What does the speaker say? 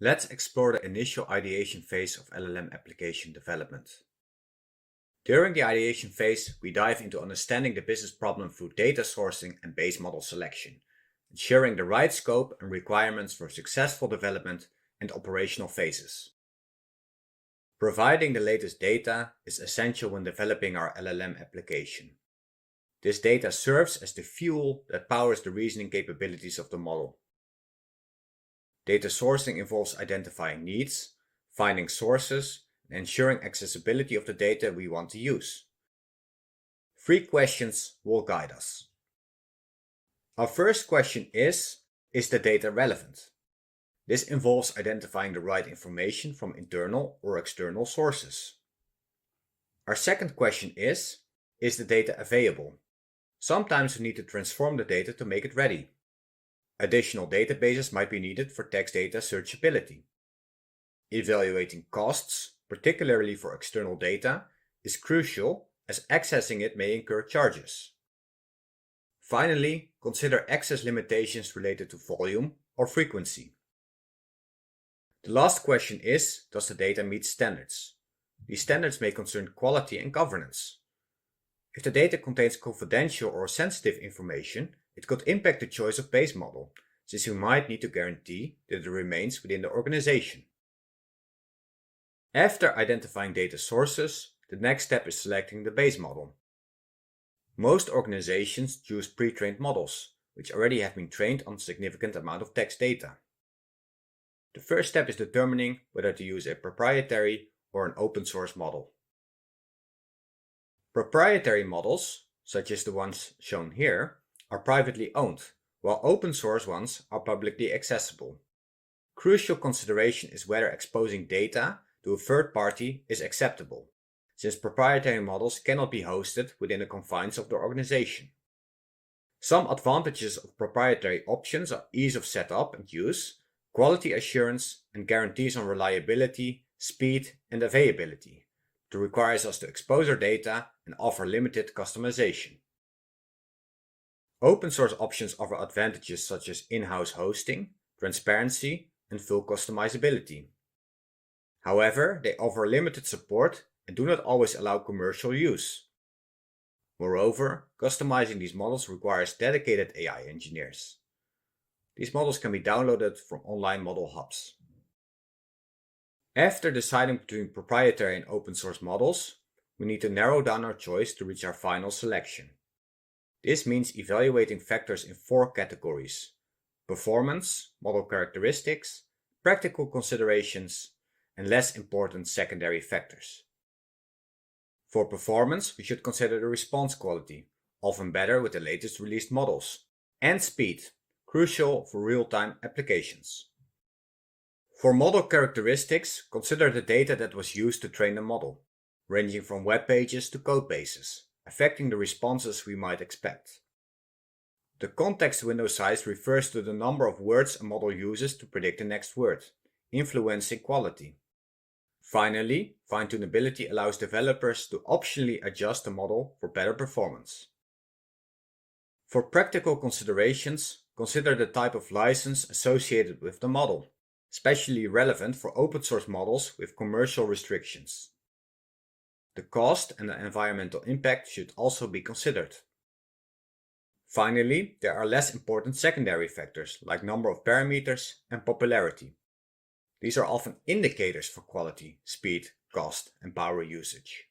Let's explore the initial ideation phase of LLM application development. During the ideation phase, we dive into understanding the business problem through data sourcing and base model selection, ensuring the right scope and requirements for successful development and operational phases. Providing the latest data is essential when developing our LLM application. This data serves as the fuel that powers the reasoning capabilities of the model. Data sourcing involves identifying needs, finding sources, and ensuring accessibility of the data we want to use. 3 questions will guide us. Our first question is the data relevant? This involves identifying the right information from internal or external sources. Our second question is the data available? Sometimes we need to transform the data to make it ready. Additional databases might be needed for text data searchability. Evaluating costs, particularly for external data, is crucial as accessing it may incur charges. Finally, consider access limitations related to volume or frequency. The last question is, does the data meet standards? These standards may concern quality and governance. If the data contains confidential or sensitive information, it could impact the choice of base model, since you might need to guarantee that it remains within the organization. After identifying data sources, the next step is selecting the base model. Most organizations choose pre-trained models, which already have been trained on a significant amount of text data. The first step is determining whether to use a proprietary or an open source model. Proprietary models, such as the ones shown here, are privately owned, while open source ones are publicly accessible. Crucial consideration is whether exposing data to a third party is acceptable, since proprietary models cannot be hosted within the confines of the organization. Some advantages of proprietary options are ease of setup and use, quality assurance, and guarantees on reliability, speed, and availability. It requires us to expose our data and offer limited customization. Open source options offer advantages such as in-house hosting, transparency, and full customizability. However, they offer limited support and do not always allow commercial use. Moreover, customizing these models requires dedicated AI engineers. These models can be downloaded from online model hubs. After deciding between proprietary and open source models, we need to narrow down our choice to reach our final selection. This means evaluating factors in 4 categories: performance, model characteristics, practical considerations, and less important secondary factors. For performance, we should consider the response quality, often better with the latest released models, and speed, crucial for real-time applications. For model characteristics, consider the data that was used to train the model, ranging from web pages to code bases, affecting the responses we might expect. The context window size refers to the number of words a model uses to predict the next word, influencing quality. Finally, fine-tunability allows developers to optionally adjust the model for better performance. For practical considerations, consider the type of license associated with the model, especially relevant for open source models with commercial restrictions. The cost and the environmental impact should also be considered. Finally, there are less important secondary factors like number of parameters and popularity. These are often indicators for quality, speed, cost, and power usage.